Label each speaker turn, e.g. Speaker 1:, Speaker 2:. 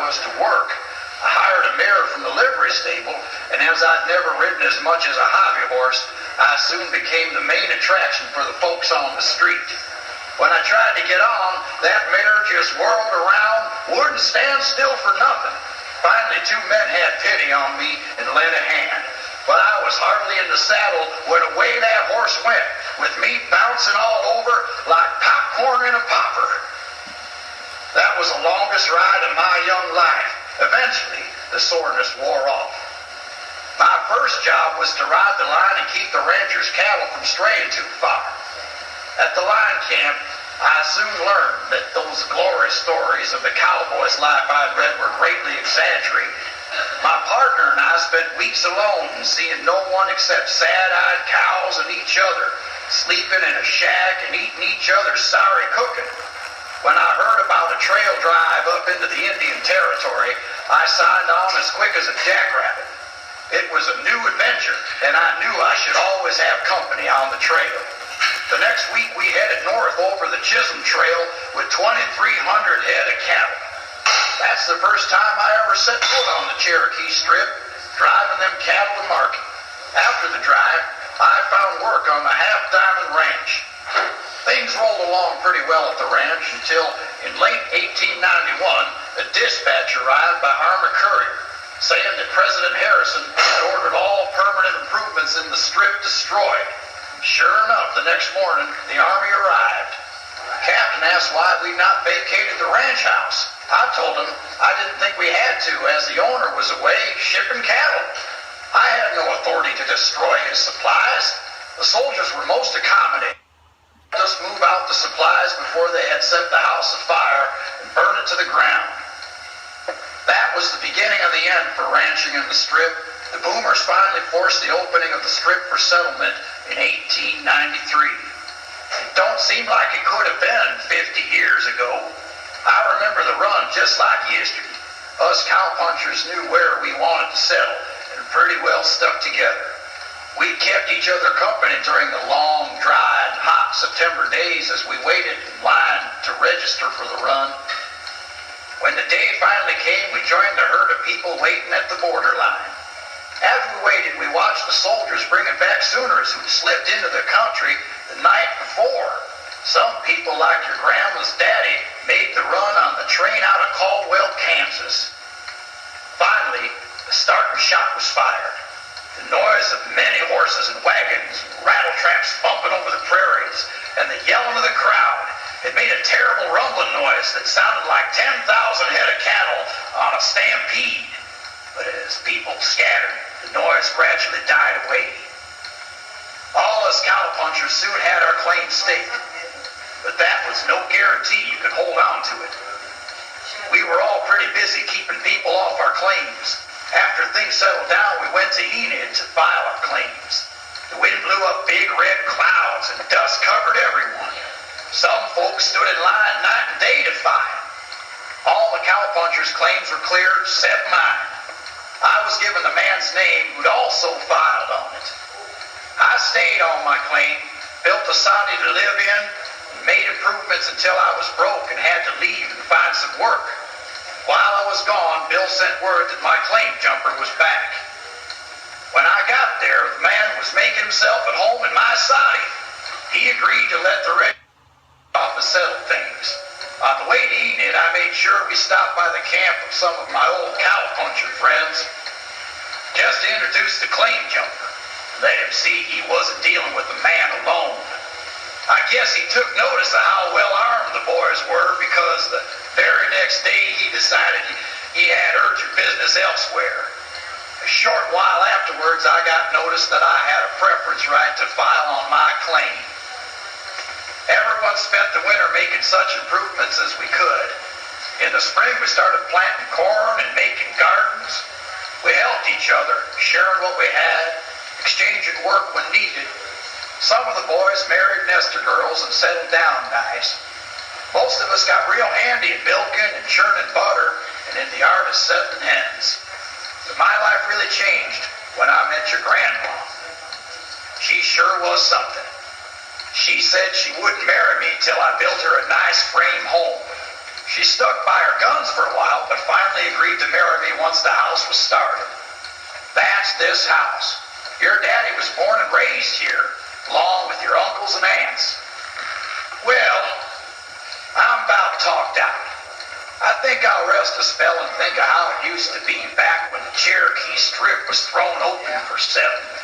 Speaker 1: was to work. I hired a mare from the livery stable, and as I'd never ridden as much as a hobby horse, I soon became the main attraction for the folks on the street. When I tried to get on, that mare just whirled around, wouldn't stand still for nothing. Finally, two men had pity on me and lent a hand. But I was hardly in the saddle when away that horse went, with me bouncing all over like popcorn in a popper. That was the longest ride of my young life. Eventually, the soreness wore off. My first job was to ride the line and keep the ranchers' cattle from straying too far. At the line camp, I soon learned that those glorious stories of the cowboy's life I'd read were greatly exaggerated. My partner and I spent weeks alone, seeing no one except sad-eyed cows and each other, sleeping in a shack and eating each other's sorry cooking. When I heard about a trail drive up into the Indian Territory, I signed on as quick as a jackrabbit. It was a new adventure, and I knew I should always have company on the trail. The next week, we headed north over the Chisholm Trail with 2,300 head of cattle. That's the first time I ever set foot on the Cherokee Strip, driving them cattle to market. After the drive, I found work on the Half Diamond Ranch. Things rolled along pretty well at the ranch until, in late 1891, a dispatch arrived by Armored Courier, saying that President Harrison had ordered all permanent improvements in the Strip destroyed. Sure enough, the next morning, the Army arrived. The captain asked why we'd not vacated the ranch house. I told him I didn't think we had to, as the owner was away shipping cattle. I had no authority to destroy his supplies. The soldiers were most accommodating. Just move out the supplies before they had set the house afire and burn it to the ground. That was the beginning of the end for ranching in the Strip. The boomers finally forced the opening of the Strip for settlement in 1893. It don't seem like it could have been 50 years ago. I remember the run just like yesterday. Us cowpunchers knew where we wanted to settle and pretty well stuck together. We kept each other company during the long, dry, and hot September days as we waited in line to register for the run. When the day finally came, we joined the herd of people waiting at the borderline. As we waited, we watched the soldiers bringing back Sooners who slipped into the country the night before. Some people, like your grandma's daddy, made the run on the train out of Caldwell, Kansas. Finally, the starting shot was fired. The noise of many horses and wagons, rattle traps bumping over the prairies, and the yelling of the crowd, it made a terrible rumbling noise that sounded like 10,000 head of cattle on a stampede. But as people scattered, the noise gradually died away. All us cowpunchers soon had our claim staked, but that was no guarantee you could hold on to it. We were all pretty busy keeping people off our claims. After things settled down, we went to Enid to file our claims. The wind blew up big red clouds and dust covered everyone. Some folks stood in line night and day to file. All the cowpunchers' claims were cleared, except mine. I was given the man's name who'd also filed on it. I stayed on my claim, built a soddy to live in, and made improvements until I was broke and had to leave and find some work. While I was gone, Bill sent word that my claim jumper was back. When I got there, the man was making himself at home in my soddy. He agreed to let the red office settle things. On the way to Enid, I made sure we stopped by the camp of some of my old cowpuncher friends, just to introduce the claim jumper. Let him see he wasn't dealing with a man alone. I guess he took notice of how well armed the boys were, because the very next day he decided he had urgent business elsewhere. A short while afterwards, I got notice that I had a preference right to file on my claim. Everyone spent the winter making such improvements as we could. In the spring, we started planting corn and making gardens. We helped each other, sharing what we had, exchanging work when needed. Some of the boys married nester girls and settled down nice. Most of us got real handy at milking and churning butter and in the art of setting hens. But my life really changed when I met your grandma. She sure was something. She said she wouldn't marry me till I built her a nice frame home. She stuck by her guns for a while, but finally this house. Your daddy was born and raised here, along with your uncles and aunts. Well, I'm about talked out. I think I'll rest a spell and think of how it used to be back when the Cherokee Strip was thrown open for settlement.